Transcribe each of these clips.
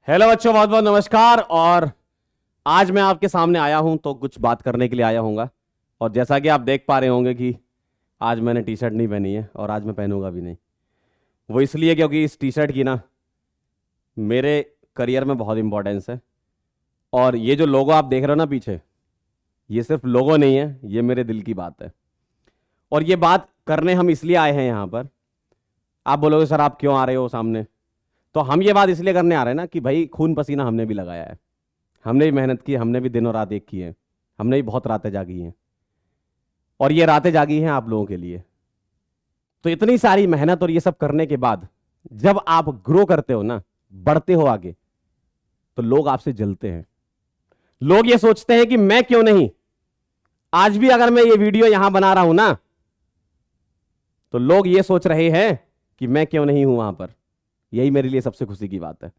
Hello बच्चों, बहुत बहुत नमस्कार। और आज मैं आपके सामने आया हूं तो कुछ बात करने के लिए आया हूँगा। और जैसा कि आप देख पा रहे होंगे कि आज मैंने टी शर्ट नहीं पहनी है और आज मैं पहनूंगा भी नहीं। वो इसलिए क्योंकि इस टी शर्ट की ना मेरे करियर में बहुत इंपॉर्टेंस है। और ये जो लोगो आप देख रहे हो ना पीछे, ये सिर्फ लोगो नहीं है, ये मेरे दिल की बात है। और ये बात करने हम इसलिए आए हैं यहाँ पर। आप बोलोगे सर आप क्यों आ रहे हो सामने, तो हम ये बात इसलिए करने आ रहे हैं ना कि भाई खून पसीना हमने भी लगाया है, हमने भी मेहनत की, हमने भी दिनों रात एक की है, हमने भी बहुत रातें जागी हैं। और ये रातें जागी हैं आप लोगों के लिए। तो इतनी सारी मेहनत और ये सब करने के बाद जब आप ग्रो करते हो ना, बढ़ते हो आगे, तो लोग आपसे जलते हैं। लोग ये सोचते हैं कि मैं क्यों नहीं। आज भी अगर मैं ये वीडियो यहां बना रहा हूं ना, तो लोग ये सोच रहे हैं कि मैं क्यों नहीं हूं वहां पर। यही मेरे लिए सबसे खुशी की बात है।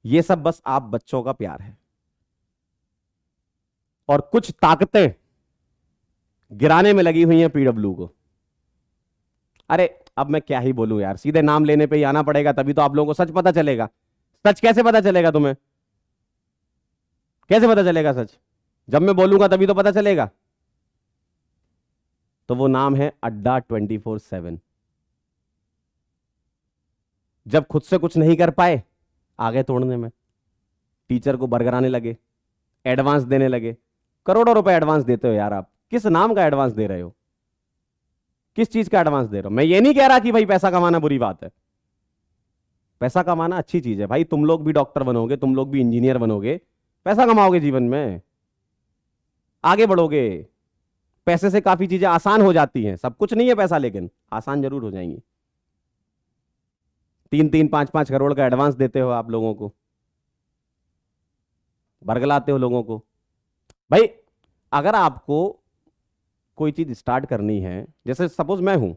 ये सब बस आप बच्चों का प्यार है। और कुछ ताकतें गिराने में लगी हुई हैं पीडब्ल्यू को। अरे अब मैं क्या ही बोलूं यार, सीधे नाम लेने पे ही आना पड़ेगा, तभी तो आप लोगों को सच पता चलेगा। सच कैसे पता चलेगा तुम्हें? कैसे पता चलेगा सच? जब मैं बोलूंगा तभी तो पता चलेगा। तो वो नाम है अड्डा 24/7। जब खुद से कुछ नहीं कर पाए, आगे तोड़ने में टीचर को बरगराने लगे, एडवांस देने लगे। करोड़ों रुपए एडवांस देते हो यार आप। किस नाम का एडवांस दे रहे हो? किस चीज का एडवांस दे रहे हो? मैं ये नहीं कह रहा कि भाई पैसा कमाना बुरी बात है। पैसा कमाना अच्छी चीज है भाई। तुम लोग भी डॉक्टर बनोगे, तुम लोग भी इंजीनियर बनोगे, पैसा कमाओगे जीवन में, आगे बढ़ोगे। पैसे से काफी चीजें आसान हो जाती हैं। सब कुछ नहीं है पैसा, लेकिन आसान जरूर हो जाएंगी। 3-3, 5-5 करोड़ का एडवांस देते हो आप लोगों को, बरगलाते हो लोगों को। भाई अगर आपको कोई चीज स्टार्ट करनी है, जैसे सपोज मैं हूं,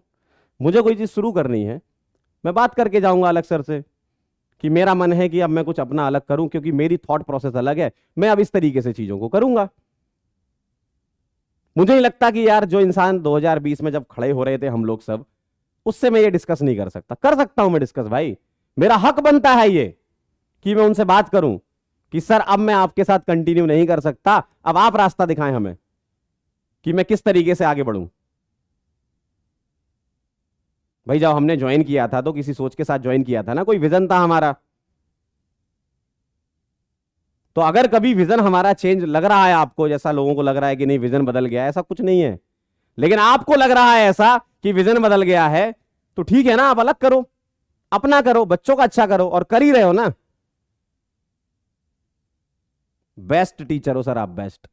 मुझे कोई चीज शुरू करनी है, मैं बात करके जाऊंगा अलग सर से कि मेरा मन है कि अब मैं कुछ अपना अलग करूं, क्योंकि मेरी थॉट प्रोसेस अलग है, मैं अब इस तरीके से चीजों को करूंगा। मुझे नहीं लगता कि यार जो इंसान 2020 में जब खड़े हो रहे थे हम लोग सब, उससे मैं ये डिस्कस नहीं कर सकता। कर सकता हूं मैं डिस्कस भाई, मेरा हक बनता है ये कि मैं उनसे बात करूं कि सर अब मैं आपके साथ कंटिन्यू नहीं कर सकता, अब आप रास्ता दिखाएं हमें कि मैं किस तरीके से आगे बढ़ूं। भाई जब हमने ज्वाइन किया था तो किसी सोच के साथ ज्वाइन किया था ना, कोई विजन था हमारा। तो अगर कभी विजन हमारा चेंज लग रहा है आपको, जैसा लोगों को लग रहा है कि नहीं विजन बदल गया है, ऐसा कुछ नहीं है, लेकिन आपको लग रहा है ऐसा कि विजन बदल गया है, तो ठीक है ना, आप अलग करो, अपना करो, बच्चों का अच्छा करो, और कर ही रहे हो ना। बेस्ट टीचर हो सर आप, बेस्ट।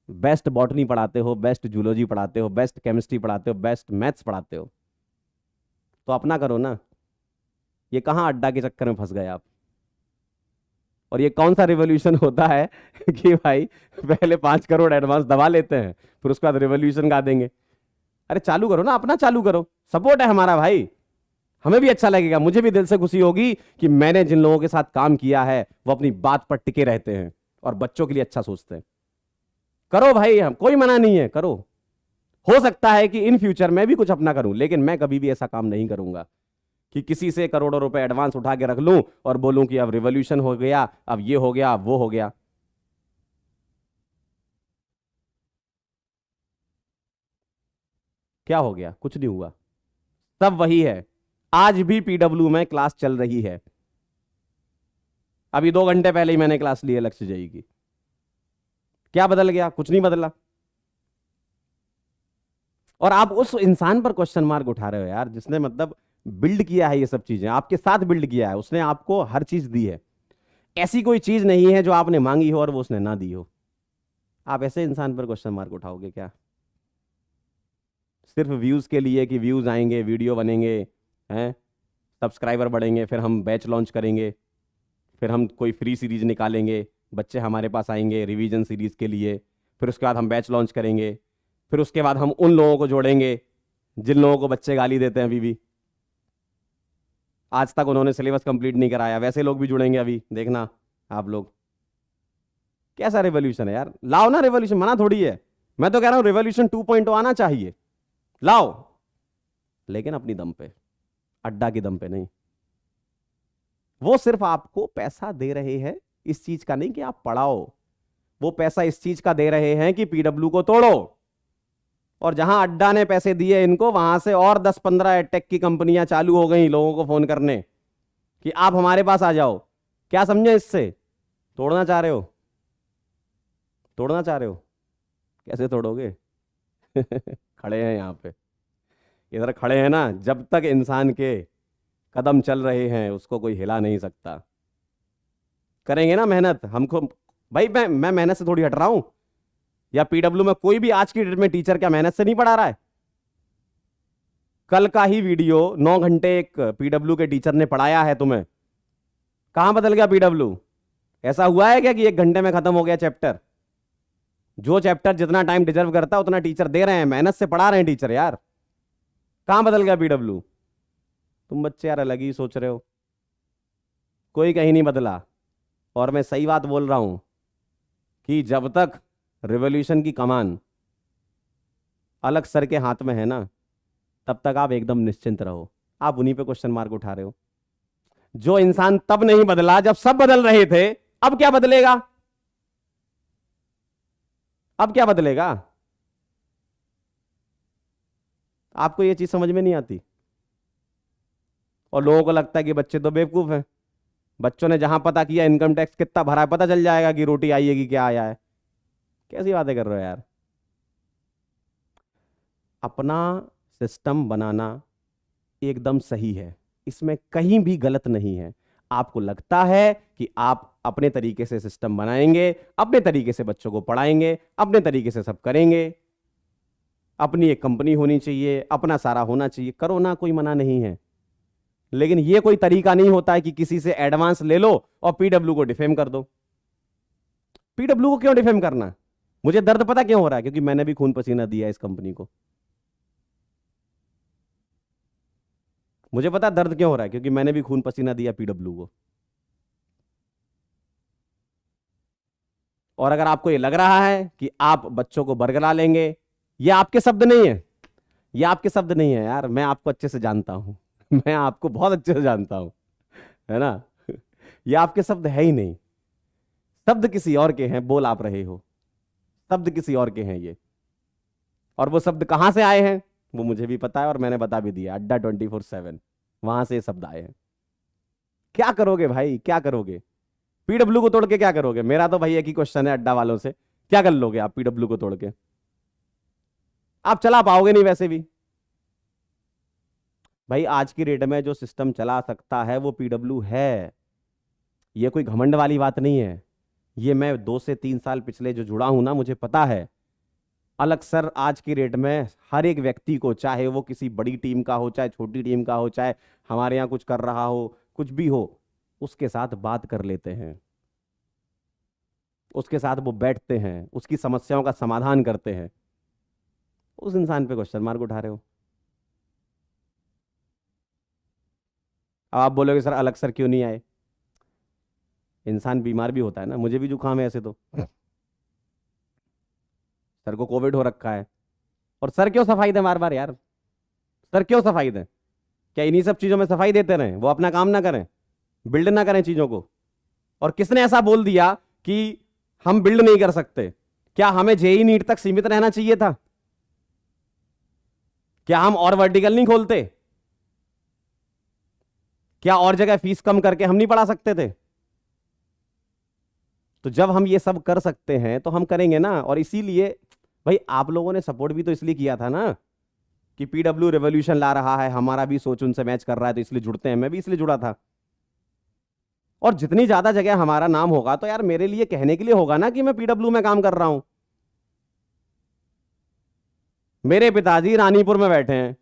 बेस्ट बॉटनी पढ़ाते हो, बेस्ट जूलॉजी पढ़ाते हो, बेस्ट केमिस्ट्री पढ़ाते हो, बेस्ट मैथ्स पढ़ाते हो, तो अपना करो ना। ये कहां अड्डा के चक्कर में फंस गए आप? और ये कौन सा रिवॉल्यूशन होता है कि भाई पहले 5 करोड़ एडवांस दबा लेते हैं, फिर उसके बाद रिवॉल्यूशन गा देंगे। अरे चालू करो ना, अपना चालू करो। सपोर्ट है हमारा भाई, हमें भी अच्छा लगेगा, मुझे भी दिल से खुशी होगी कि मैंने जिन लोगों के साथ काम किया है वो अपनी बात पर टिके रहते हैं और बच्चों के लिए अच्छा सोचते हैं। करो भाई, हम कोई मना नहीं है, करो। हो सकता है कि इन फ्यूचर मैं भी कुछ अपना करूं, लेकिन मैं कभी भी ऐसा काम नहीं करूंगा कि किसी से करोड़ों रुपए एडवांस उठा के रख लूं और बोलूं कि अब रिवॉल्यूशन हो गया, अब ये हो गया, अब वो हो गया। क्या हो गया? कुछ नहीं हुआ, सब वही है। आज भी पीडब्ल्यू में क्लास चल रही है। अभी 2 घंटे पहले ही मैंने क्लास ली है लक्ष्य जई की। क्या बदल गया? कुछ नहीं बदला। और आप उस इंसान पर क्वेश्चन मार्क उठा रहे हो यार, जिसने मतलब बिल्ड किया है ये सब चीजें, आपके साथ बिल्ड किया है, उसने आपको हर चीज दी है। ऐसी कोई चीज नहीं है जो आपने मांगी हो और वो उसने ना दी हो। आप ऐसे इंसान पर क्वेश्चन मार्क उठाओगे क्या? सिर्फ व्यूज के लिए कि व्यूज आएंगे, वीडियो बनेंगे, हैं, सब्सक्राइबर बढ़ेंगे, फिर हम बैच लॉन्च करेंगे, फिर हम कोई फ्री सीरीज निकालेंगे, बच्चे हमारे पास आएंगे रिवीजन सीरीज के लिए, फिर उसके बाद हम बैच लॉन्च करेंगे, फिर उसके बाद हम उन लोगों को जोड़ेंगे जिन लोगों को बच्चे गाली देते हैं अभी भी, आज तक उन्होंने सिलेबस कंप्लीट नहीं कराया, वैसे लोग भी जुड़ेंगे अभी, देखना आप लोग। कैसा रेवोल्यूशन है यार? लाओ ना रेवोल्यूशन, मना थोड़ी है। मैं तो कह रहा हूं रेवोल्यूशन 2.0 आना चाहिए, लाओ, लेकिन अपनी दम पे, अड्डा की दम पे नहीं। वो सिर्फ आपको पैसा दे रहे हैं इस चीज का नहीं कि आप पढ़ाओ, वो पैसा इस चीज का दे रहे हैं कि पीडब्ल्यू को तोड़ो। और जहां अड्डा ने पैसे दिए इनको, वहां से और 10-15 एडटेक की कंपनियां चालू हो गई लोगों को फोन करने कि आप हमारे पास आ जाओ। क्या समझे इससे? तोड़ना चाह रहे हो? तोड़ना चाह रहे हो? कैसे तोड़ोगे? खड़े हैं यहां पे, इधर खड़े हैं ना। जब तक इंसान के कदम चल रहे हैं उसको कोई हिला नहीं सकता। करेंगे ना मेहनत हमको। भाई मैं मेहनत से थोड़ी हट रहा हूं। या पीडब्ल्यू में कोई भी आज की डेट में टीचर क्या मेहनत से नहीं पढ़ा रहा है? कल का ही वीडियो 9 घंटे एक पीडब्ल्यू के टीचर ने पढ़ाया है तुम्हें। कहां बदल गया पीडब्ल्यू? ऐसा हुआ है क्या कि 1 घंटे में खत्म हो गया चैप्टर? जो चैप्टर जितना टाइम डिजर्व करता है उतना टीचर दे रहे हैं, मेहनत से पढ़ा रहे हैं टीचर यार। कहां बदल गया पीडब्ल्यू? तुम बच्चे यार अलग ही सोच रहे हो, कोई कहीं नहीं बदला। और मैं सही बात बोल रहा हूं कि जब तक रिवॉल्यूशन की कमान अलग सर के हाथ में है ना, तब तक आप एकदम निश्चिंत रहो। आप उन्हीं पे क्वेश्चन मार्क उठा रहे हो। जो इंसान तब नहीं बदला जब सब बदल रहे थे, अब क्या बदलेगा? अब क्या बदलेगा? आपको यह चीज समझ में नहीं आती। और लोगों को लगता है कि बच्चे तो बेवकूफ हैं। बच्चों ने जहां पता किया इनकम टैक्स कितना भरा है, पता चल जाएगा कि रोटी आई है कि क्या आया है। कैसी बातें कर रहे हो यार? अपना सिस्टम बनाना एकदम सही है, इसमें कहीं भी गलत नहीं है। आपको लगता है कि आप अपने तरीके से सिस्टम बनाएंगे, अपने तरीके से बच्चों को पढ़ाएंगे, अपने तरीके से सब करेंगे, अपनी एक कंपनी होनी चाहिए, अपना सारा होना चाहिए, करो ना, कोई मना नहीं है। लेकिन यह कोई तरीका नहीं होता है कि किसी से एडवांस ले लो और पीडब्ल्यू को डिफेम कर दो। पीडब्ल्यू को क्यों डिफेम करना? मुझे दर्द पता क्यों हो रहा है? क्योंकि मैंने भी खून पसीना दिया इस कंपनी को। मुझे पता दर्द क्यों हो रहा है, क्योंकि मैंने भी खून पसीना दिया पीडब्ल्यू को। और अगर आपको ये लग रहा है कि आप बच्चों को बरगला लेंगे, ये आपके शब्द नहीं है, ये आपके शब्द नहीं है यार। मैं आपको अच्छे से जानता हूं, मैं आपको बहुत अच्छे से जानता हूं, है ना। ये आपके शब्द है ही नहीं, शब्द किसी और के हैं, बोल आप रहे हो। शब्द किसी और के हैं ये। और वो शब्द कहां से आए हैं वो मुझे भी पता है, और मैंने बता भी दिया। अड्डा 24/7 वहां से ये शब्द आए हैं। क्या करोगे भाई, क्या करोगे? पीडब्ल्यू को तोड़ के क्या करोगे? मेरा तो भाई एक ही क्वेश्चन है अड्डा वालों से, क्या कर लोगे आप पीडब्ल्यू को तोड़ के? आप चला पाओगे नहीं वैसे भी। भाई आज की डेट में जो सिस्टम चला सकता है वो पीडब्ल्यू है। ये कोई घमंड वाली बात नहीं है। ये मैं 2 से 3 साल पिछले जो जुड़ा हूं ना, मुझे पता है। अलग सर आज की डेट में हर एक व्यक्ति को, चाहे वो किसी बड़ी टीम का हो, चाहे छोटी टीम का हो, चाहे हमारे यहां कुछ कर रहा हो, कुछ भी हो, उसके साथ बात कर लेते हैं, उसके साथ वो बैठते हैं, उसकी समस्याओं का समाधान करते हैं। उस इंसान पे क्वेश्चन मार्क उठा रहे हो। अब आप बोलोगे सर अलग सर क्यों नहीं आए? इंसान बीमार भी होता है ना, मुझे भी जुकाम है ऐसे तो। सर को कोविड हो रखा है, और सर क्यों सफाई दे बार बार यार? सर क्यों सफाई दें? क्या इन्हीं सब चीजों में सफाई देते रहें, वो अपना काम ना करें, बिल्ड ना करें चीजों को? और किसने ऐसा बोल दिया कि हम बिल्ड नहीं कर सकते? क्या हमें जेई नीट तक सीमित रहना चाहिए था? क्या हम और वर्टिकल नहीं खोलते? क्या और जगह फीस कम करके हम नहीं पढ़ा सकते थे? तो जब हम ये सब कर सकते हैं तो हम करेंगे ना। और इसीलिए भाई आप लोगों ने सपोर्ट भी तो इसलिए किया था ना कि पीडब्ल्यू रेवोल्यूशन ला रहा है, हमारा भी सोच उनसे मैच कर रहा है, तो इसलिए जुड़ते हैं। मैं भी इसलिए जुड़ा था। और जितनी ज्यादा जगह हमारा नाम होगा तो यार मेरे लिए कहने के लिए होगा ना कि मैं पीडब्ल्यू में काम कर रहा हूं। मेरे पिताजी रानीपुर में बैठे हैं,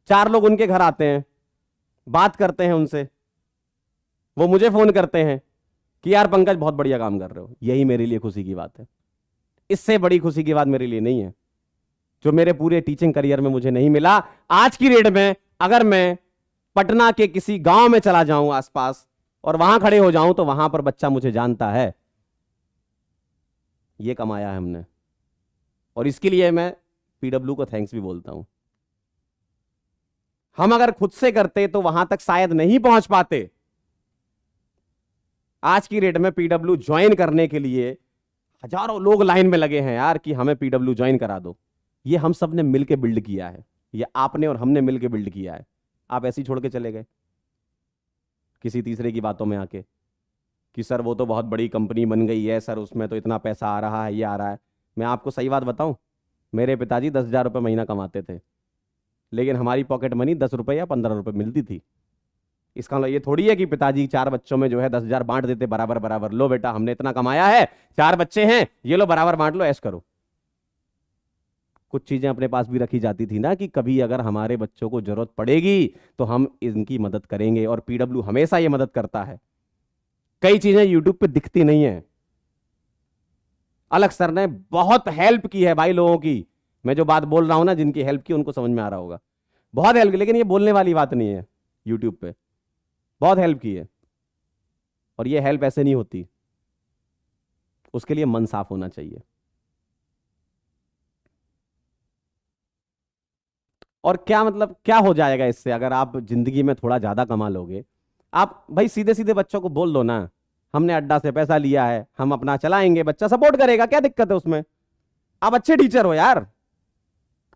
4 लोग उनके घर आते हैं, बात करते हैं उनसे, वो मुझे फोन करते हैं कि यार पंकज बहुत बढ़िया काम कर रहे हो। यही मेरे लिए खुशी की बात है। इससे बड़ी खुशी की बात मेरे लिए नहीं है, जो मेरे पूरे टीचिंग करियर में मुझे नहीं मिला। आज की डेट में अगर मैं पटना के किसी गांव में चला जाऊं आसपास और वहां खड़े हो जाऊं तो वहां पर बच्चा मुझे जानता है। यह कमाया है हमने, और इसके लिए मैं पीडब्ल्यू को थैंक्स भी बोलता हूं। हम अगर खुद से करते तो वहां तक शायद नहीं पहुंच पाते, आज की डेट में पीडब्ल्यू ज्वाइन करने के लिए हजारों लोग लाइन में लगे हैं यार कि हमें पीडब्ल्यू ज्वाइन करा दो। ये हम सब ने मिलकर बिल्ड किया है, ये आपने और हमने मिलकर बिल्ड किया है। आप ऐसे ही छोड़ के चले गए किसी तीसरे की बातों में आके कि सर वो तो बहुत बड़ी कंपनी बन गई है, सर उसमें तो इतना पैसा आ रहा है, ये आ रहा है। मैं आपको सही बात बताऊं, मेरे पिताजी 10,000 रुपये महीना कमाते थे, लेकिन हमारी पॉकेट मनी 10 रुपये या 15 रुपये मिलती थी। इसका मतलब ये थोड़ी है कि पिताजी 4 बच्चों में जो है 10,000 बांट देते बराबर बराबर, लो बेटा हमने इतना कमाया है, 4 बच्चे हैं, ये लो बराबर बांट लो, ऐश करो। कुछ चीजें अपने पास भी रखी जाती थी ना कि कभी अगर हमारे बच्चों को जरूरत पड़ेगी तो हम इनकी मदद करेंगे, और पीडब्ल्यू हमेशा ये मदद करता है। कई चीजें यूट्यूब पे दिखती नहीं है। अलग सर ने बहुत हेल्प की है भाई लोगों की। मैं जो बात बोल रहा हूं ना, जिनकी हेल्प की उनको समझ में आ रहा होगा, बहुत हेल्प की, लेकिन ये बोलने वाली बात नहीं है। यूट्यूब पे बहुत हेल्प की है, और ये हेल्प ऐसे नहीं होती, उसके लिए मन साफ होना चाहिए। और क्या मतलब क्या हो जाएगा इससे अगर आप जिंदगी में थोड़ा ज्यादा कमा लोगे? आप भाई सीधे सीधे बच्चों को बोल दो ना, हमने अड्डा से पैसा लिया है, हम अपना चलाएंगे, बच्चा सपोर्ट करेगा, क्या दिक्कत है उसमें? आप अच्छे टीचर हो यार,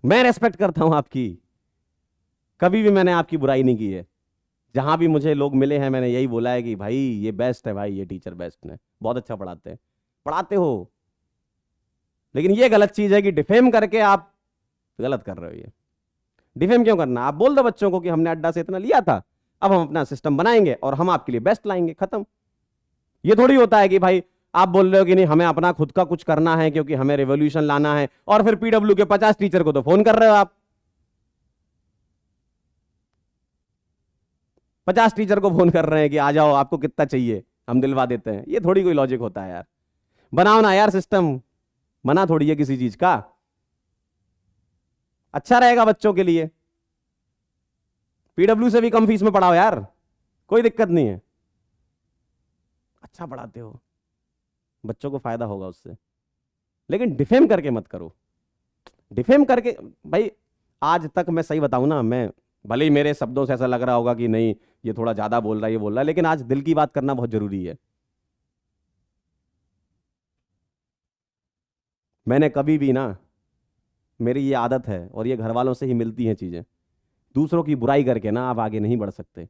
मैं रेस्पेक्ट करता हूं आपकी, कभी भी मैंने आपकी बुराई नहीं की है। जहां भी मुझे लोग मिले हैं मैंने यही बोला है कि भाई ये बेस्ट है, भाई ये टीचर बेस्ट है, बहुत अच्छा पढ़ाते हैं, पढ़ाते हो। लेकिन ये गलत चीज है कि डिफेम करके आप गलत कर रहे हो। ये डिफेम क्यों करना? आप बोल दो बच्चों को कि हमने अड्डा से इतना लिया था, अब हम अपना सिस्टम बनाएंगे और हम आपके लिए बेस्ट लाएंगे, खत्म। ये थोड़ी होता है कि भाई आप बोल रहे हो कि नहीं हमें अपना खुद का कुछ करना है क्योंकि हमें रेवोल्यूशन लाना है, और फिर पीडब्ल्यू के 50 टीचर को तो फोन कर रहे हो आप। 50 टीचर को फोन कर रहे हैं कि आ जाओ, आपको कितना चाहिए हम दिलवा देते हैं। ये थोड़ी कोई लॉजिक होता है यार। बनाओ ना यार सिस्टम, मना थोड़ी है किसी चीज का, अच्छा रहेगा बच्चों के लिए। पीडब्ल्यू से भी कम फीस में पढ़ाओ यार, कोई दिक्कत नहीं है, अच्छा पढ़ाते हो, बच्चों को फायदा होगा उससे। लेकिन डिफेम करके मत करो, डिफेम करके। भाई आज तक मैं सही बताऊं ना, मैं भले ही मेरे शब्दों से ऐसा लग रहा होगा कि नहीं ये थोड़ा ज्यादा बोल रहा है, ये बोल रहा है, लेकिन आज दिल की बात करना बहुत जरूरी है। मैंने कभी भी ना, मेरी ये आदत है और ये घर वालों से ही मिलती हैं चीजें, दूसरों की बुराई करके ना आप आगे नहीं बढ़ सकते।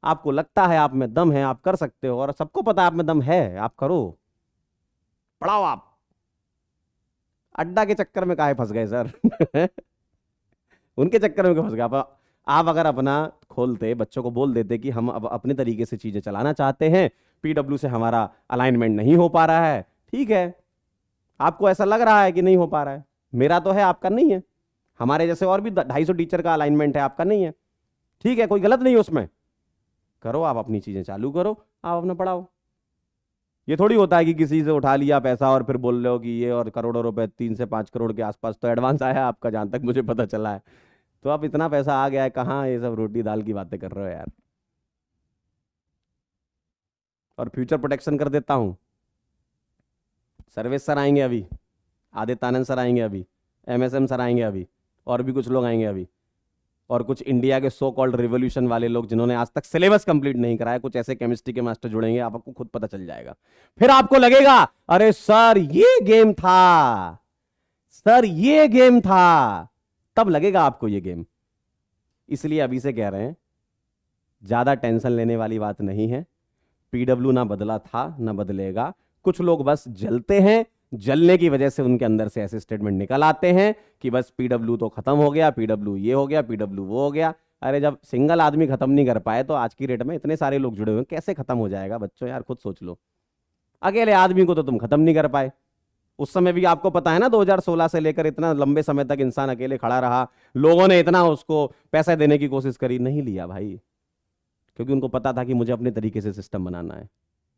आपको लगता है आप में दम है, आप कर सकते हो, और सबको पता है आप में दम है, आप करो, पढ़ाओ आप। अड्डा के चक्कर में काहे फंस गए सर? उनके चक्कर में क्यों फंस गए आप अगर अपना खोलते, बच्चों को बोल देते कि हम अब अपने तरीके से चीजें चलाना चाहते हैं, पीडब्ल्यू से हमारा अलाइनमेंट नहीं हो पा रहा है, ठीक है, आपको ऐसा लग रहा है कि नहीं हो पा रहा है, मेरा तो है आपका नहीं है, हमारे जैसे और भी 250 टीचर का अलाइनमेंट है, आपका नहीं है, ठीक है, कोई गलत नहीं है उसमें, करो आप अपनी चीजें चालू करो, आप अपना पढ़ाओ। ये थोड़ी होता है कि किसी से उठा लिया पैसा और फिर बोल रहे हो कि ये, और करोड़ों रुपए, 3 से 5 करोड़ के आसपास तो एडवांस आया है आपका, जहां तक मुझे पता चला है। तो अब इतना पैसा आ गया है, कहाँ ये सब रोटी दाल की बातें कर रहे हो यार? और फ्यूचर प्रोटेक्शन कर देता हूँ, सर्वेश सर आएंगे अभी, आदित्य आनंद सर आएंगे अभी, एमएसएम सर आएंगे अभी, और भी कुछ लोग आएंगे अभी, और कुछ इंडिया के सो कॉल्ड रिवोल्यूशन वाले लोग जिन्होंने आज तक सिलेबस कंप्लीट नहीं कराया, कुछ ऐसे केमिस्ट्री के मास्टर जुड़ेंगे, आपको खुद पता चल जाएगा। फिर आपको लगेगा अरे सर ये गेम था, सर ये गेम था, तब लगेगा आपको ये गेम। इसलिए अभी से कह रहे हैं, ज्यादा टेंशन लेने वाली बात नहीं है। पीडब्ल्यू ना बदला था ना बदलेगा, कुछ लोग बस जलते हैं, जलने की वजह से उनके अंदर से ऐसे स्टेटमेंट निकल आते हैं कि बस पीडब्ल्यू तो खत्म हो गया, पीडब्ल्यू ये हो गया, पीडब्ल्यू वो हो गया। अरे जब सिंगल आदमी खत्म नहीं कर पाए तो आज की डेट में इतने सारे लोग जुड़े हुए हैं, कैसे खत्म हो जाएगा बच्चों? यार खुद सोच लो, अकेले आदमी को तो तुम खत्म नहीं कर पाए। उस समय भी आपको पता है ना, 2016 से लेकर इतना लंबे समय तक इंसान अकेले खड़ा रहा, लोगों ने इतना उसको पैसे देने की कोशिश करी, नहीं लिया भाई, क्योंकि उनको पता था कि मुझे अपने तरीके से सिस्टम बनाना है।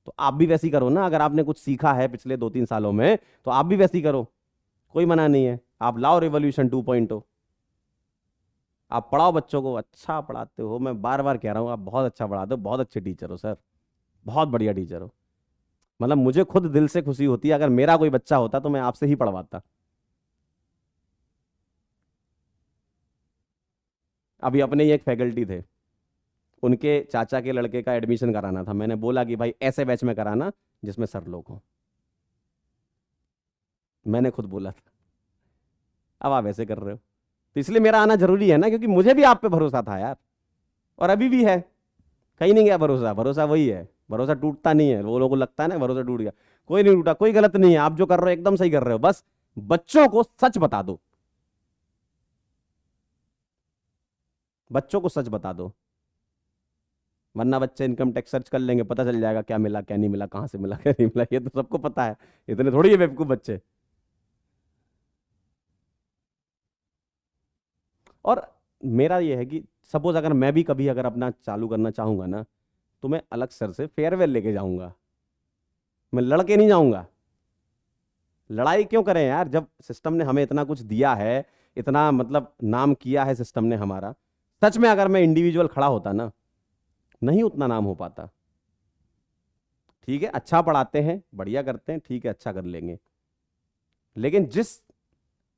तो आप भी वैसी करो ना, अगर आपने कुछ सीखा है पिछले 2-3 सालों में तो आप भी वैसी करो, कोई मना नहीं है। आप लाओ रिवॉल्यूशन 2.0, आप पढ़ाओ बच्चों को, अच्छा पढ़ाते हो, मैं बार बार कह रहा हूँ आप बहुत अच्छा पढ़ाते हो, बहुत अच्छे टीचर हो सर, बहुत बढ़िया टीचर हो। मतलब मुझे खुद दिल से खुशी होती है, अगर मेरा कोई बच्चा होता तो मैं आपसे ही पढ़वाता। अभी अपने ही एक फैकल्टी थे, उनके चाचा के लड़के का एडमिशन कराना था। मैंने बोला कि भाई ऐसे बैच में कराना जिसमें सर लोग हों। मैंने खुद बोला था। अब आप ऐसे कर रहे हो, तो इसलिए मेरा आना जरूरी है ना, क्योंकि मुझे भी आप पे भरोसा था यार, और अभी भी है। कहीं नहीं गया भरोसा, भरोसा वही है, भरोसा टूटता नहीं है। वो लोगों को लगता है ना भरोसा टूट गया, कोई नहीं टूटा, कोई गलत नहीं है। आप जो कर रहे हो एकदम सही कर रहे हो, बस बच्चों को सच बता दो, बच्चों को सच बता दो, वरना बच्चे इनकम टैक्स सर्च कर लेंगे, पता चल जाएगा क्या मिला क्या नहीं मिला, कहां से मिला क्या नहीं मिला, ये तो सबको पता है। इतने थोड़ी है बेवकूफ बच्चे। और मेरा ये है कि सपोज अगर मैं भी कभी अगर अपना चालू करना चाहूंगा ना, तो मैं अलग सर से फेयरवेल लेके जाऊंगा, मैं लड़के नहीं जाऊंगा। लड़ाई क्यों करें यार, जब सिस्टम ने हमें इतना कुछ दिया है, इतना मतलब नाम किया है सिस्टम ने हमारा। सच में अगर मैं इंडिविजुअल खड़ा होता ना, नहीं उतना नाम हो पाता। ठीक है, अच्छा पढ़ाते हैं, बढ़िया करते हैं, ठीक है, अच्छा कर लेंगे, लेकिन जिस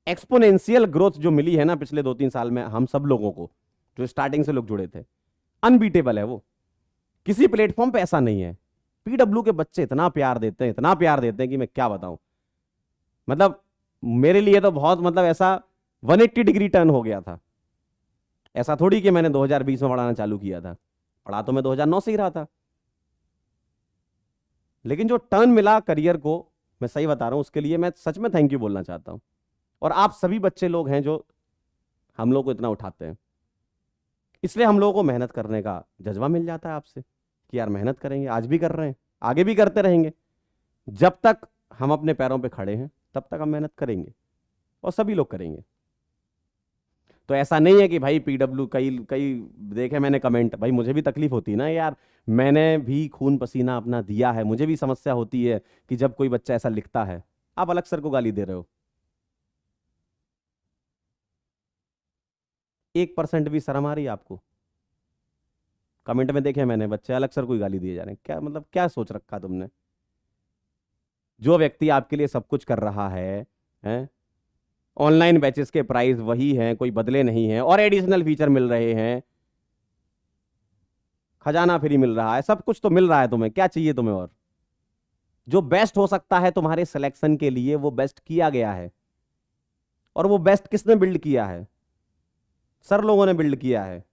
एक्सपोनेंशियल ग्रोथ जो मिली है ना पिछले 2-3 साल में हम सब लोगों को, जो स्टार्टिंग से लोग जुड़े थे, अनबीटेबल है वो। किसी प्लेटफॉर्म पे ऐसा नहीं है। पीडब्ल्यू के बच्चे इतना प्यार देते हैं, इतना प्यार देते हैं कि मैं क्या बताऊं। मतलब मेरे लिए तो बहुत, मतलब ऐसा 180 डिग्री टर्न हो गया था। ऐसा थोड़ी कि मैंने 2020 में पढ़ाना चालू किया था, पढ़ा तो मैं 2009 से ही रहा था, लेकिन जो टर्न मिला करियर को, मैं सही बता रहा हूं, उसके लिए मैं सच में थैंक यू बोलना चाहता हूं। और आप सभी बच्चे लोग हैं जो हम लोग को इतना उठाते हैं, इसलिए हम लोगों को मेहनत करने का जज्बा मिल जाता है आपसे कि यार मेहनत करेंगे, आज भी कर रहे हैं, आगे भी करते रहेंगे। जब तक हम अपने पैरों पे खड़े हैं तब तक हम मेहनत करेंगे, और सभी लोग करेंगे। तो ऐसा नहीं है कि भाई पीडब्ल्यू, कई कई देखे मैंने कमेंट, भाई मुझे भी तकलीफ होती है ना यार, मैंने भी खून पसीना अपना दिया है, मुझे भी समस्या होती है कि जब कोई बच्चा ऐसा लिखता है। आप अलग सर को गाली दे रहे हो, 1% भी शर्म आ रही है आपको? कमेंट में देखे मैंने, बच्चे अलग सर को ही गाली दिए जा रहे हैं, क्या मतलब, क्या सोच रखा तुमने? जो व्यक्ति आपके लिए सब कुछ कर रहा है, ऑनलाइन बैचेस के प्राइस वही हैं, कोई बदले नहीं हैं, और एडिशनल फीचर मिल रहे हैं, खजाना फ्री मिल रहा है, सब कुछ तो मिल रहा है, तुम्हें क्या चाहिए तुम्हें और? जो बेस्ट हो सकता है तुम्हारे सिलेक्शन के लिए वो बेस्ट किया गया है, और वो बेस्ट किसने बिल्ड किया है? सर लोगों ने बिल्ड किया है।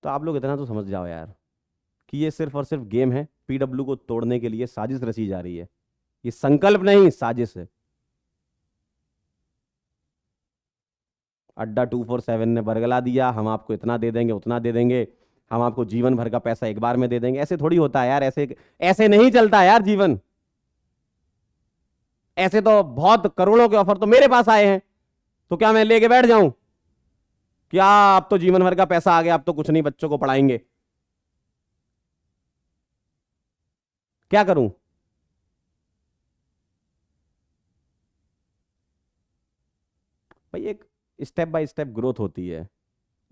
तो आप लोग इतना तो समझ जाओ यार कि ये सिर्फ और सिर्फ गेम है, पीडब्ल्यू को तोड़ने के लिए साजिश रची जा रही है। ये संकल्प नहीं, साजिश है। अड्डा 247 ने बरगला दिया, हम आपको इतना दे देंगे, उतना दे देंगे, हम आपको जीवन भर का पैसा एक बार में दे देंगे। ऐसे थोड़ी होता है यार, ऐसे ऐसे नहीं चलता यार जीवन। ऐसे तो बहुत करोड़ों के ऑफर तो मेरे पास आए हैं, तो क्या मैं लेके बैठ जाऊं? क्या अब तो जीवन भर का पैसा आ गया, अब तो कुछ नहीं, बच्चों को पढ़ाएंगे, क्या करूं? भाई एक स्टेप बाय स्टेप ग्रोथ होती है,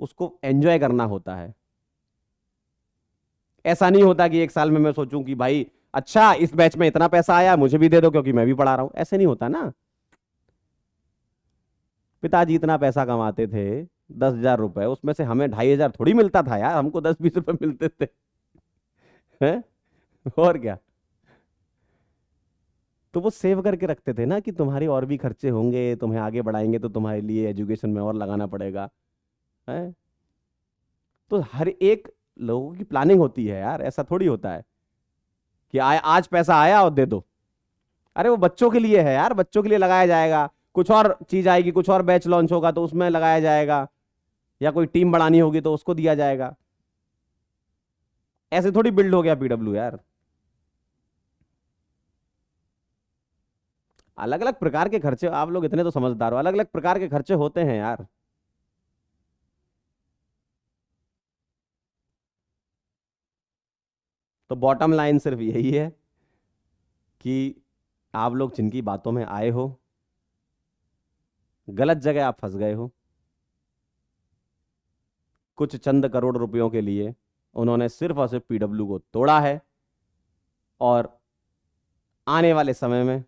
उसको एंजॉय करना होता है। ऐसा नहीं होता कि एक साल में मैं सोचूं कि भाई अच्छा इस बैच में इतना पैसा आया, मुझे भी दे दो क्योंकि मैं भी पढ़ा रहा हूं। ऐसे नहीं होता ना। पिताजी इतना पैसा कमाते थे, 10,000 रुपए, उसमें से हमें 2,500 थोड़ी मिलता था यार, हमको 10-20 रुपए मिलते थे। हैं? और क्या। तो वो सेव करके रखते थे ना कि तुम्हारे और भी खर्चे होंगे, तुम्हें आगे बढ़ाएंगे तो तुम्हारे लिए एजुकेशन में और लगाना पड़ेगा। है? तो हर एक लोगों की प्लानिंग होती है यार, ऐसा थोड़ी होता है कि आज पैसा आया और दे दो। अरे वो बच्चों के लिए है यार, बच्चों के लिए लगाया जाएगा, कुछ और चीज आएगी, कुछ और बैच लॉन्च होगा तो उसमें लगाया जाएगा, या कोई टीम बढ़ानी होगी तो उसको दिया जाएगा। ऐसे थोड़ी बिल्ड हो गया पीडब्ल्यू यार। अलग अलग प्रकार के खर्चे, आप लोग इतने तो समझदार हो, अलग अलग प्रकार के खर्चे होते हैं यार। तो बॉटम लाइन सिर्फ यही है कि आप लोग जिनकी बातों में आए हो, गलत जगह आप फंस गए हो। कुछ चंद करोड़ रुपयों के लिए उन्होंने सिर्फ और सिर्फ पीडब्ल्यू को तोड़ा है, और आने वाले समय में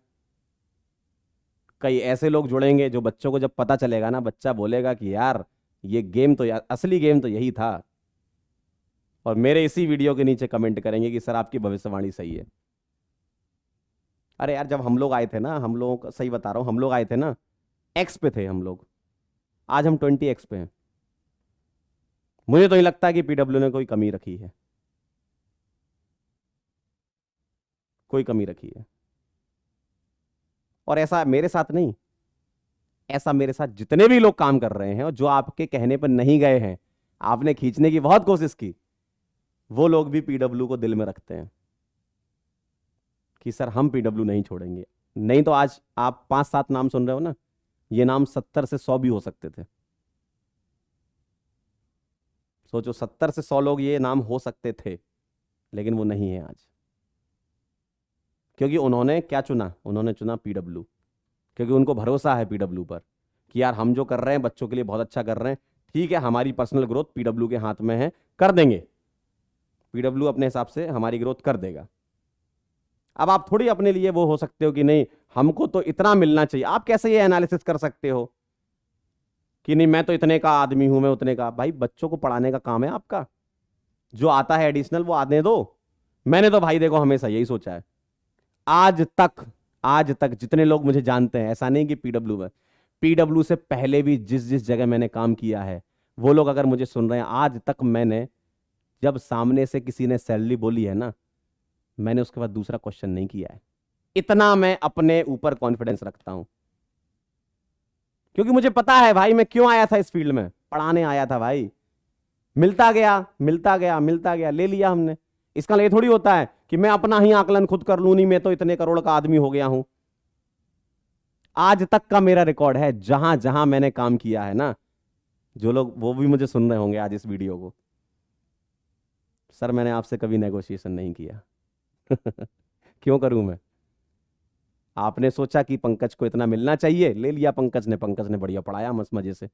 कई ऐसे लोग जुड़ेंगे जो बच्चों को जब पता चलेगा ना, बच्चा बोलेगा कि यार ये गेम तो, यार असली गेम तो यही था। और मेरे इसी वीडियो के नीचे कमेंट करेंगे कि सर आपकी भविष्यवाणी सही है। अरे यार जब हम लोग आए थे ना, हम लोग सही बता रहा हूं, हम लोग आए थे ना, एक्स पे थे हम लोग। आज हम 20x पे हैं। मुझे तो नहीं लगता कि पीडब्ल्यू ने कोई कमी रखी है, कोई कमी रखी है। और ऐसा मेरे साथ नहीं, ऐसा मेरे साथ जितने भी लोग काम कर रहे हैं और जो आपके कहने पर नहीं गए हैं, आपने खींचने की बहुत कोशिश की, वो लोग भी पीडब्ल्यू को दिल में रखते हैं कि सर हम पीडब्ल्यू नहीं छोड़ेंगे। नहीं तो आज आप 5-7 नाम सुन रहे हो ना, ये नाम 70 से 100 भी हो सकते थे। सोचो 70 से 100 लोग ये नाम हो सकते थे, लेकिन वो नहीं है आज। क्योंकि उन्होंने क्या चुना? उन्होंने चुना पीडब्ल्यू। क्योंकि उनको भरोसा है पीडब्ल्यू पर कि यार हम जो कर रहे हैं बच्चों के लिए बहुत अच्छा कर रहे हैं। ठीक है, हमारी पर्सनल ग्रोथ पीडब्ल्यू के हाथ में है, कर देंगे, पीडब्ल्यू अपने हिसाब से हमारी ग्रोथ कर देगा। अब आप थोड़ी अपने लिए वो हो सकते हो कि नहीं हमको तो इतना मिलना चाहिए। आप कैसे ये एनालिसिस कर सकते हो कि नहीं मैं तो इतने का आदमी हूं, मैं उतने का? भाई बच्चों को पढ़ाने का काम है आपका, जो आता है एडिशनल वो आने दो। मैंने तो भाई देखो हमेशा यही सोचा है, आज तक, आज तक जितने लोग मुझे जानते हैं, ऐसा नहीं कि पीडब्ल्यू में, पीडब्ल्यू से पहले भी जिस जिस जगह मैंने काम किया है, वो लोग अगर मुझे सुन रहे हैं, आज तक मैंने जब सामने से किसी ने सैलरी बोली है ना, मैंने उसके बाद दूसरा क्वेश्चन नहीं किया है। इतना मैं अपने ऊपर कॉन्फिडेंस रखता हूं, क्योंकि मुझे पता है भाई मैं क्यों आया था इस फील्ड में। पढ़ाने आया था भाई, मिलता गया मिलता गया मिलता गया, ले लिया हमने। इसका ये थोड़ी होता है कि मैं अपना ही आकलन खुद कर लूं, नहीं मैं तो इतने करोड़ का आदमी हो गया हूं। आज तक का मेरा रिकॉर्ड है, जहां जहां मैंने काम किया है ना, जो लोग वो भी मुझे सुन रहे होंगे आज इस वीडियो को, सर मैंने आपसे कभी नेगोशिएशन नहीं किया। क्यों करूं मैं? आपने सोचा कि पंकज को इतना मिलना चाहिए, ले लिया पंकज ने, पंकज ने बढ़िया पढ़ाया मस्त मजे से।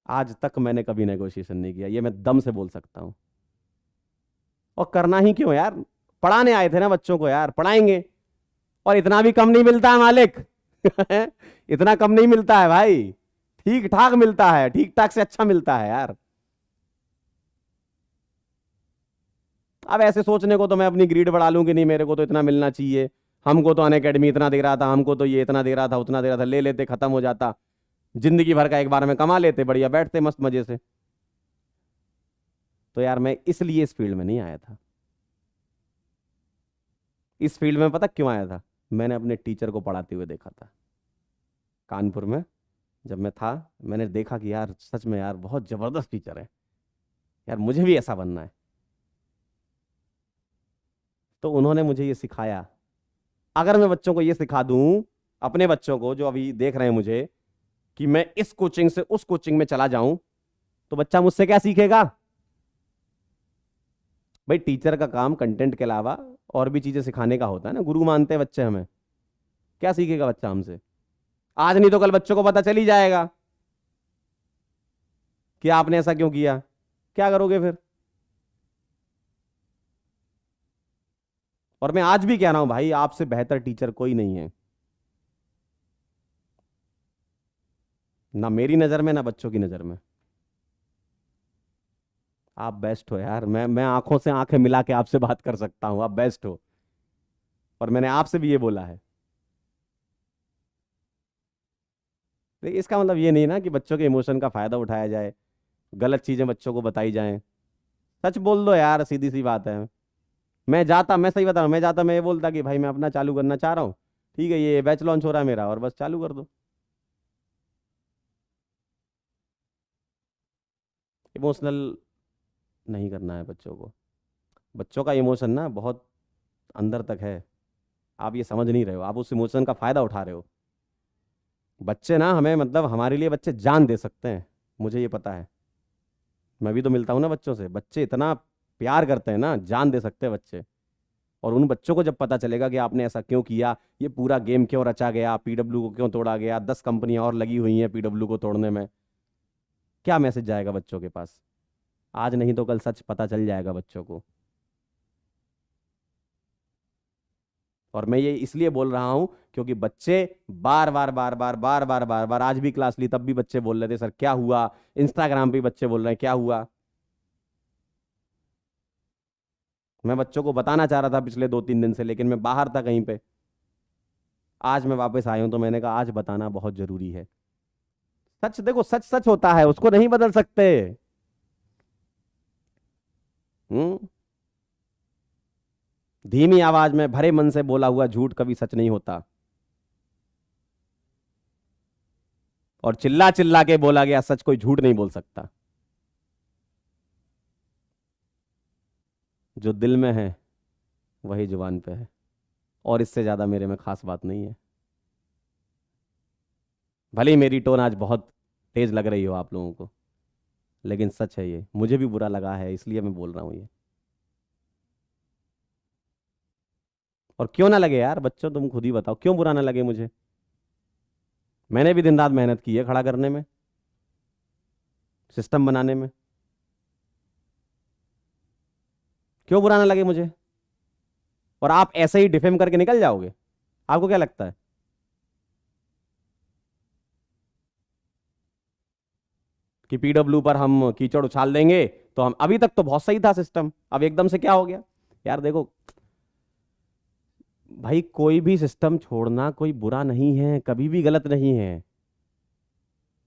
आज तक मैंने कभी नेगोशिएशन नहीं किया, ये मैं दम से बोल सकता हूं। और करना ही क्यों यार, पढ़ाने आए थे ना बच्चों को, यार पढ़ाएंगे। और इतना भी कम नहीं मिलता है मालिक। इतना कम नहीं मिलता है भाई, ठीक ठाक मिलता है, ठीक ठाक से अच्छा मिलता है यार। अब ऐसे सोचने को तो मैं अपनी ग्रीड बढ़ा लूं कि नहीं मेरे को तो इतना मिलना चाहिए, हमको तो अनअकैडमी इतना दे रहा था, हमको तो ये इतना दे रहा था, उतना दे रहा था, ले लेते खत्म हो जाता, जिंदगी भर का एक बार में कमा लेते, बढ़िया बैठते मस्त मजे से। तो यार मैं इसलिए इस फील्ड में नहीं आया था। इस फील्ड में पता क्यों आया था? मैंने अपने टीचर को पढ़ाते हुए देखा था कानपुर में। जब मैं था, मैंने देखा कि यार सच में यार बहुत जबरदस्त टीचर है, यार मुझे भी ऐसा बनना है। तो उन्होंने मुझे ये सिखाया। अगर मैं बच्चों को ये सिखा दूं, अपने बच्चों को जो अभी देख रहे हैं मुझे, कि मैं इस कोचिंग से उस कोचिंग में चला जाऊं, तो बच्चा मुझसे क्या सीखेगा? भाई टीचर का काम कंटेंट के अलावा और भी चीजें सिखाने का होता है ना, गुरु मानते हैं बच्चे हमें। क्या सीखेगा बच्चा हमसे? आज नहीं तो कल बच्चों को पता चल ही जाएगा कि आपने ऐसा क्यों किया। क्या करोगे फिर? और मैं आज भी कह रहा हूं भाई, आपसे बेहतर टीचर कोई नहीं है, ना मेरी नजर में ना बच्चों की नजर में। आप बेस्ट हो यार, मैं आंखों से आंखें मिला के आपसे बात कर सकता हूं, आप बेस्ट हो। और मैंने आपसे भी ये बोला है। लेकिन इसका मतलब ये नहीं ना कि बच्चों के इमोशन का फायदा उठाया जाए, गलत चीजें बच्चों को बताई जाएं। सच बोल दो यार, सीधी सी बात है। मैं सही बता रहा हूं, मैं जाता मैं ये बोलता कि भाई मैं अपना चालू करना चाह रहा हूँ, ठीक है ये बैच लॉन्च हो रहा है मेरा, और बस चालू कर दो। इमोशनल नहीं करना है बच्चों को। बच्चों का इमोशन ना बहुत अंदर तक है, आप ये समझ नहीं रहे हो, आप उस इमोशन का फायदा उठा रहे हो। बच्चे ना हमें, मतलब हमारे लिए बच्चे जान दे सकते हैं, मुझे ये पता है। मैं भी तो मिलता हूं ना बच्चों से, बच्चे इतना प्यार करते हैं ना, जान दे सकते हैं बच्चे। और उन बच्चों को जब पता चलेगा कि आपने ऐसा क्यों किया, ये पूरा गेम क्यों रचा गया, पीडब्ल्यू को क्यों तोड़ा गया, 10 कंपनियां और लगी हुई हैं पीडब्ल्यू को तोड़ने में, क्या मैसेज जाएगा बच्चों के पास? आज नहीं तो कल सच पता चल जाएगा बच्चों को। और मैं ये इसलिए बोल रहा हूं क्योंकि बच्चे बार बार बार बार बार बार बार बार, आज भी क्लास ली तब भी बच्चे बोल रहे थे सर क्या हुआ, इंस्टाग्राम पे भी बच्चे बोल रहे हैं क्या हुआ। मैं बच्चों को बताना चाह रहा था पिछले 2-3 दिन से, लेकिन मैं बाहर था कहीं पे। आज मैं वापस आया हूं तो मैंने कहा आज बताना बहुत जरूरी है। सच देखो, सच सच होता है, उसको नहीं बदल सकते। हम्म। धीमी आवाज में भरे मन से बोला हुआ झूठ कभी सच नहीं होता, और चिल्ला चिल्ला के बोला गया सच कोई झूठ नहीं बोल सकता। जो दिल में है वही जुबान पे है, और इससे ज्यादा मेरे में खास बात नहीं है। भले ही मेरी टोन आज बहुत तेज लग रही हो आप लोगों को, लेकिन सच है, ये मुझे भी बुरा लगा है इसलिए मैं बोल रहा हूं ये। और क्यों ना लगे यार बच्चों, तुम खुद ही बताओ क्यों बुरा ना लगे मुझे। मैंने भी दिन रात मेहनत की है खड़ा करने में, सिस्टम बनाने में। क्यों बुरा ना लगे मुझे। और आप ऐसे ही डिफेम करके निकल जाओगे, आपको क्या लगता है। कि पीडब्ल्यू पर हम कीचड़ उछाल देंगे तो हम, अभी तक तो बहुत सही था सिस्टम, अब एकदम से क्या हो गया। यार देखो भाई, कोई भी सिस्टम छोड़ना कोई बुरा नहीं है, कभी भी गलत नहीं है।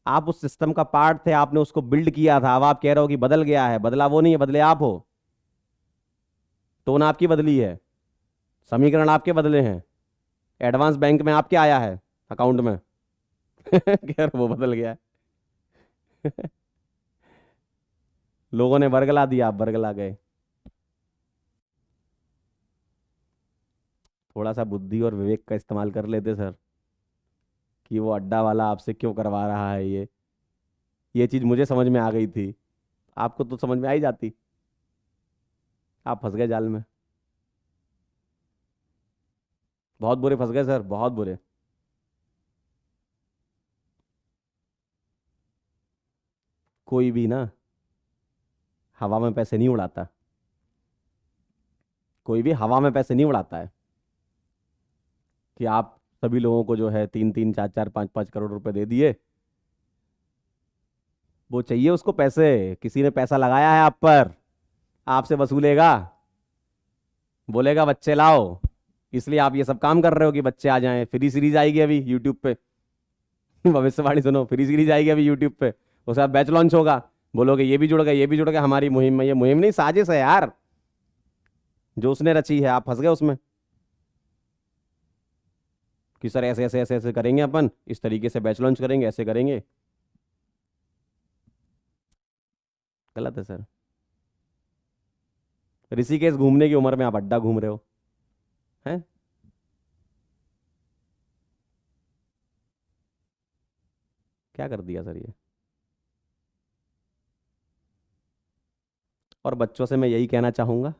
आप उस सिस्टम का पार्ट थे, आपने उसको बिल्ड किया था, अब आप कह रहे हो कि बदल गया है। बदला वो नहीं है, बदले आप हो। टोन आपकी बदली है, समीकरण आपके बदले हैं, एडवांस बैंक में आपके आया है अकाउंट में। यार वो बदल गया है। लोगों ने बरगला दिया, आप बरगला गए। थोड़ा सा बुद्धि और विवेक का इस्तेमाल कर लेते सर, कि वो अड्डा वाला आपसे क्यों करवा रहा है ये चीज मुझे समझ में आ गई थी, आपको तो समझ में आ ही जाती। आप फंस गए जाल में, बहुत बुरे फंस गए सर, बहुत बुरे। कोई भी ना हवा में पैसे नहीं उड़ाता, कोई भी हवा में पैसे नहीं उड़ाता है। कि आप सभी लोगों को जो है 3-3, 4-4, 5-5 करोड़ रुपए दे दिए, वो चाहिए उसको पैसे, किसी ने पैसा लगाया है आप पर, आपसे वसूलेगा, बोलेगा बच्चे लाओ। इसलिए आप ये सब काम कर रहे हो कि बच्चे आ जाएं। फ्री सीरीज आएगी अभी यूट्यूब पे। भविष्यवाणी सुनो, फ्री सीरीज आएगी अभी यूट्यूब पे, उसके बाद बैच लॉन्च होगा। बोलोगे ये भी जुड़ गए, ये भी जुड़ गए हमारी मुहिम में। ये मुहिम नहीं, साजिश है यार, जो उसने रची है, आप फंस गए उसमें। कि सर ऐसे ऐसे ऐसे ऐसे करेंगे, अपन इस तरीके से बैच लॉन्च करेंगे, ऐसे करेंगे। गलत है सर। ऋषिकेश घूमने की उम्र में आप अड्डा घूम रहे हो, हैं। क्या कर दिया सर ये। और बच्चों से मैं यही कहना चाहूंगा,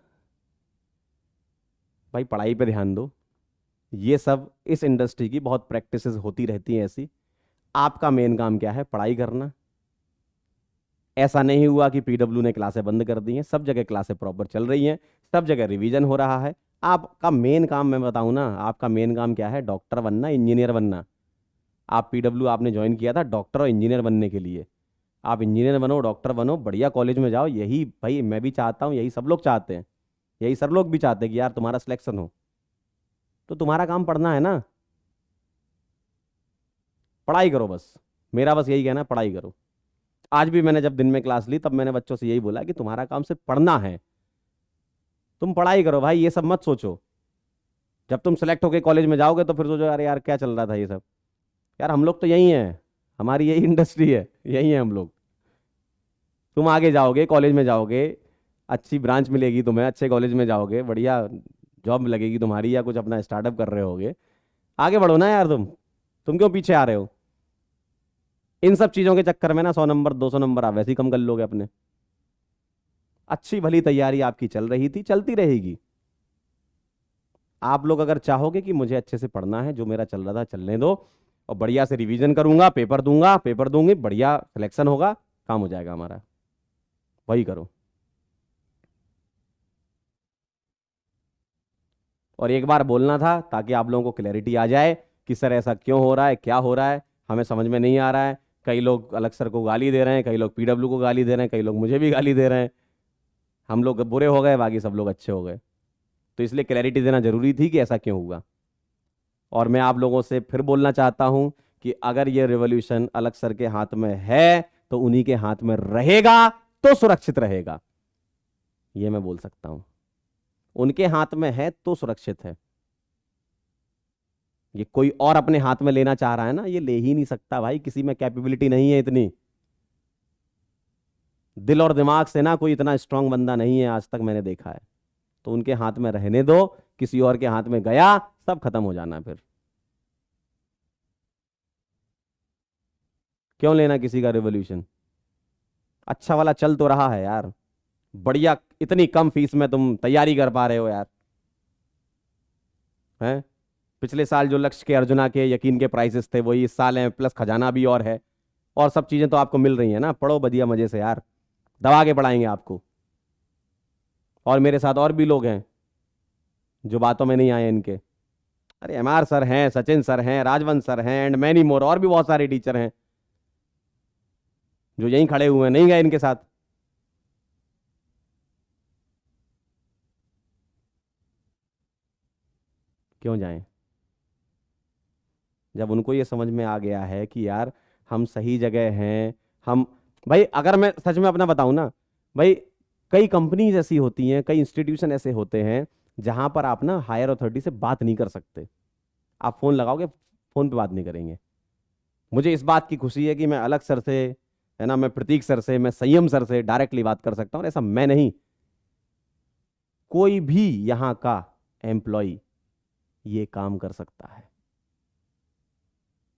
भाई पढ़ाई पे ध्यान दो। ये सब इस इंडस्ट्री की बहुत प्रैक्टिसेस होती रहती हैं ऐसी। आपका मेन काम क्या है, पढ़ाई करना। ऐसा नहीं हुआ कि पीडब्ल्यू ने क्लासें बंद कर दी हैं, सब जगह क्लासें प्रॉपर चल रही हैं, सब जगह रिवीजन हो रहा है। आपका मेन काम मैं बताऊं ना, आपका मेन काम क्या है, डॉक्टर बनना, इंजीनियर बनना। आप पीडब्ल्यू आपने ज्वाइन किया था डॉक्टर और इंजीनियर बनने के लिए। आप इंजीनियर बनो, डॉक्टर बनो, बढ़िया कॉलेज में जाओ, यही भाई मैं भी चाहता हूँ, यही सब लोग चाहते हैं। यही सर लोग भी चाहते हैं कि यार तुम्हारा सिलेक्शन हो। तो तुम्हारा काम पढ़ना है ना, पढ़ाई करो बस। मेरा बस यही कहना है, पढ़ाई करो। आज भी मैंने जब दिन में क्लास ली तब मैंने बच्चों से यही बोला कि तुम्हारा काम सिर्फ पढ़ना है, तुम पढ़ाई करो भाई, ये सब मत सोचो। जब तुम सेलेक्ट होके कॉलेज में जाओगे तो फिर सोचो अरे यार क्या चल रहा था ये सब। यार हम लोग तो यही हैं, हमारी यही इंडस्ट्री है, यही है हम लोग। तुम आगे जाओगे, कॉलेज में जाओगे, अच्छी ब्रांच मिलेगी तुम्हें, अच्छे कॉलेज में जाओगे, बढ़िया जॉब लगेगी तुम्हारी, या कुछ अपना स्टार्टअप कर रहे होगे। आगे बढ़ो ना यार, तुम क्यों पीछे आ रहे हो। इन सब चीजों के चक्कर में ना 100 नंबर 200 नंबर आप वैसे ही कम कर लोगे अपने। अच्छी भली तैयारी आपकी चल रही थी, चलती रहेगी। आप लोग अगर चाहोगे कि मुझे अच्छे से पढ़ना है, जो मेरा चल रहा था चलने दो, और बढ़िया से रिवीजन करूंगा, पेपर दूंगा, पेपर दूंगी, बढ़िया सिलेक्शन होगा, काम हो जाएगा हमारा, वही करो। और एक बार बोलना था ताकि आप लोगों को क्लैरिटी आ जाए कि सर ऐसा क्यों हो रहा है, क्या हो रहा है, हमें समझ में नहीं आ रहा है। कई लोग अलग सर को गाली दे रहे हैं, कई लोग पीडब्ल्यू को गाली दे रहे हैं, कई लोग मुझे भी गाली दे रहे हैं। हम लोग बुरे हो गए, बाकी सब लोग अच्छे हो गए। तो इसलिए क्लैरिटी देना जरूरी थी कि ऐसा क्यों हुआ। और मैं आप लोगों से फिर बोलना चाहता हूं कि अगर ये रिवॉल्यूशन अलग सर के हाथ में है तो उन्हीं के हाथ में रहेगा तो सुरक्षित रहेगा। ये मैं बोल सकता हूं, उनके हाथ में है तो सुरक्षित है। ये कोई और अपने हाथ में लेना चाह रहा है ना, ये ले ही नहीं सकता भाई, किसी में कैपेबिलिटी नहीं है इतनी। दिल और दिमाग से ना कोई इतना स्ट्रांग बंदा नहीं है आज तक मैंने देखा है। तो उनके हाथ में रहने दो, किसी और के हाथ में गया सब खत्म हो जाना। फिर क्यों लेना किसी का रिवॉल्यूशन? अच्छा वाला चल तो रहा है यार, बढ़िया, इतनी कम फीस में तुम तैयारी कर पा रहे हो यार, हैं? पिछले साल जो लक्ष्य के, अर्जुना के, यकीन के प्राइसेस थे वही इस साल हैं, प्लस खजाना भी और है, और सब चीजें तो आपको मिल रही हैं ना। पढ़ो बढ़िया मजे से यार, दबा के पढ़ाएंगे आपको। और मेरे साथ और भी लोग हैं जो बातों में नहीं आए इनके। अरे एमआर सर हैं, सचिन सर हैं, राजवंश सर हैं, एंड मैनी मोर, और भी बहुत सारे टीचर हैं जो यहीं खड़े हुए हैं, नहीं गए इनके साथ। क्यों जाएं? जब उनको ये समझ में आ गया है कि यार हम सही जगह हैं। हम, भाई अगर मैं सच में अपना बताऊं ना भाई, कई कंपनीज ऐसी होती हैं, कई इंस्टीट्यूशन ऐसे होते हैं जहां पर आप ना हायर अथॉरिटी से बात नहीं कर सकते। आप फोन लगाओगे, फोन पे बात नहीं करेंगे। मुझे इस बात की खुशी है कि मैं अलग सर से, है ना, मैं प्रतीक सर से, मैं संयम सर से डायरेक्टली बात कर सकता हूं। और ऐसा मैं नहीं, कोई भी यहां का एम्प्लॉय ये काम कर सकता है।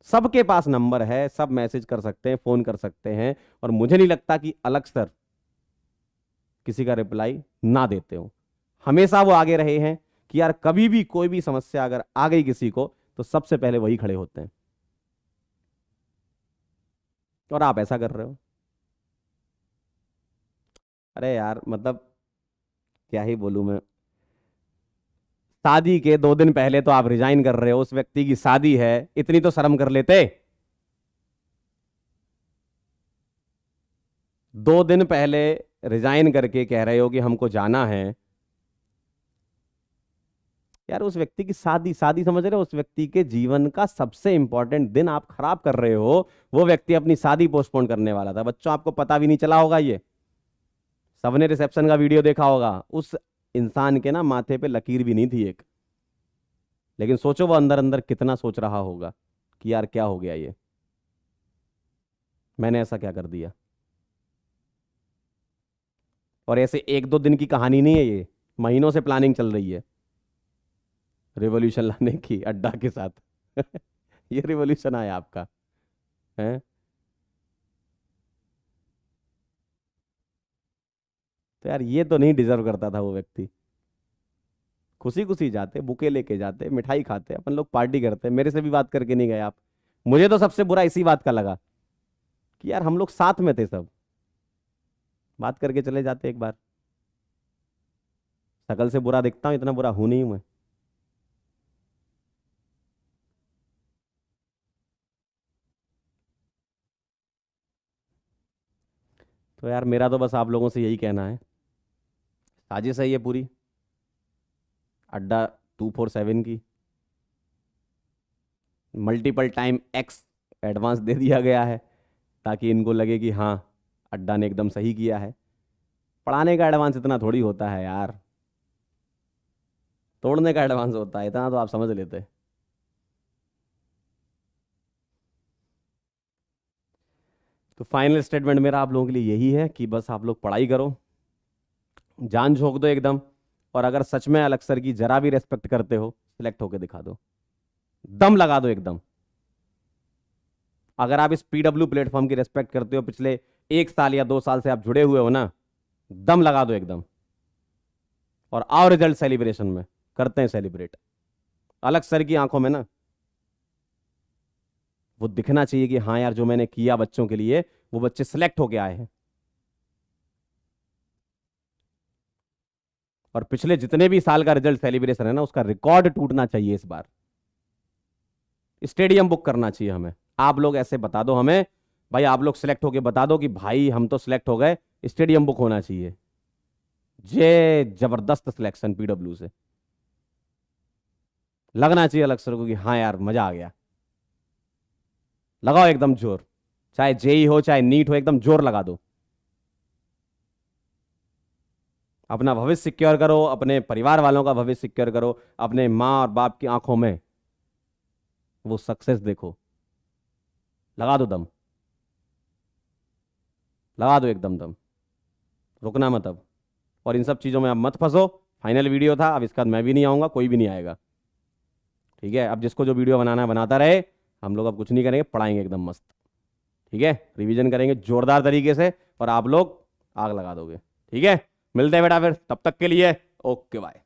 सबके पास नंबर है, सब मैसेज कर सकते हैं, फोन कर सकते हैं, और मुझे नहीं लगता कि अलग सर किसी का रिप्लाई ना देते हो। हमेशा वो आगे रहे हैं कि यार कभी भी कोई भी समस्या अगर आ गई किसी को तो सबसे पहले वही खड़े होते हैं। और आप ऐसा कर रहे हो। अरे यार मतलब क्या ही बोलूं मैं। शादी के 2 दिन पहले तो आप रिजाइन कर रहे हो, उस व्यक्ति की शादी है, इतनी तो शर्म कर लेते। 2 दिन पहले रिजाइन करके कह रहे हो कि हमको जाना है। यार उस व्यक्ति की शादी, शादी समझ रहे हो, उस व्यक्ति के जीवन का सबसे इंपॉर्टेंट दिन आप खराब कर रहे हो। वो व्यक्ति अपनी शादी पोस्टपोन करने वाला था। बच्चों आपको पता भी नहीं चला होगा, ये सबने रिसेप्शन का वीडियो देखा होगा। उस इंसान के ना माथे पे लकीर भी नहीं थी एक। लेकिन सोचो वो अंदर अंदर कितना सोच रहा होगा कि यार क्या हो गया ये, मैंने ऐसा क्या कर दिया। और ऐसे 1-2 दिन की कहानी नहीं है ये, महीनों से प्लानिंग चल रही है रिवॉल्यूशन लाने की अड्डा के साथ। ये रिवॉल्यूशन आया आपका है। तो यार ये तो नहीं डिजर्व करता था वो व्यक्ति। खुशी खुशी जाते, बुके लेके जाते, मिठाई खाते, अपन लोग पार्टी करते, मेरे से भी बात करके नहीं गए आप। मुझे तो सबसे बुरा इसी बात का लगा कि यार हम लोग साथ में थे सब, बात करके चले जाते एक बार। शकल से बुरा दिखता हूं, इतना बुरा हूं नहीं मैं। तो यार मेरा तो बस आप लोगों से यही कहना है, साजिश है ये पूरी अड्डा 247 की। मल्टीपल टाइम एक्स एडवांस दे दिया गया है ताकि इनको लगे कि हाँ अड्डा ने एकदम सही किया है। पढ़ाने का एडवांस इतना थोड़ी होता है यार, तोड़ने का एडवांस होता है, इतना तो आप समझ लेते। तो फाइनल स्टेटमेंट मेरा आप लोगों के लिए यही है कि बस आप लोग पढ़ाई करो, जान झोंक दो एकदम। और अगर सच में अलग सर की जरा भी रेस्पेक्ट करते हो, सिलेक्ट होके दिखा दो, दम लगा दो एकदम। अगर आप इस पीडब्ल्यू प्लेटफॉर्म की रेस्पेक्ट करते हो, पिछले 1 साल या 2 साल से आप जुड़े हुए हो ना, दम लगा दो एकदम। और आओ रिजल्ट सेलिब्रेशन में, करते हैं सेलिब्रेट। अलग सर की आंखों में ना वो दिखना चाहिए कि हाँ यार जो मैंने किया बच्चों के लिए, वो बच्चे सिलेक्ट होके आए हैं। और पिछले जितने भी साल का रिजल्ट सेलिब्रेशन है ना, उसका रिकॉर्ड टूटना चाहिए इस बार। स्टेडियम बुक करना चाहिए हमें। आप लोग ऐसे बता दो हमें, भाई आप लोग सिलेक्ट होके बता दो कि भाई हम तो सिलेक्ट हो गए, स्टेडियम बुक होना चाहिए। ये जबरदस्त सिलेक्शन पीडब्ल्यू से लगना चाहिए अलग सर को कि हाँ यार मजा आ गया। लगाओ एकदम जोर, चाहे जेई हो चाहे नीट हो, एकदम जोर लगा दो। अपना भविष्य सिक्योर करो, अपने परिवार वालों का भविष्य सिक्योर करो, अपने माँ और बाप की आंखों में वो सक्सेस देखो। लगा दो दम, लगा दो एकदम दम, रुकना मत अब। और इन सब चीज़ों में अब मत फंसो। फाइनल वीडियो था, अब इसके बाद मैं भी नहीं आऊँगा, कोई भी नहीं आएगा। ठीक है, अब जिसको जो वीडियो बनाना है बनाता रहे। हम लोग अब कुछ नहीं करेंगे, पढ़ाएंगे एकदम मस्त। ठीक है, रिवीजन करेंगे जोरदार तरीके से और आप लोग आग लगा दोगे। ठीक है, मिलते हैं बेटा फिर, तब तक के लिए ओके बाय।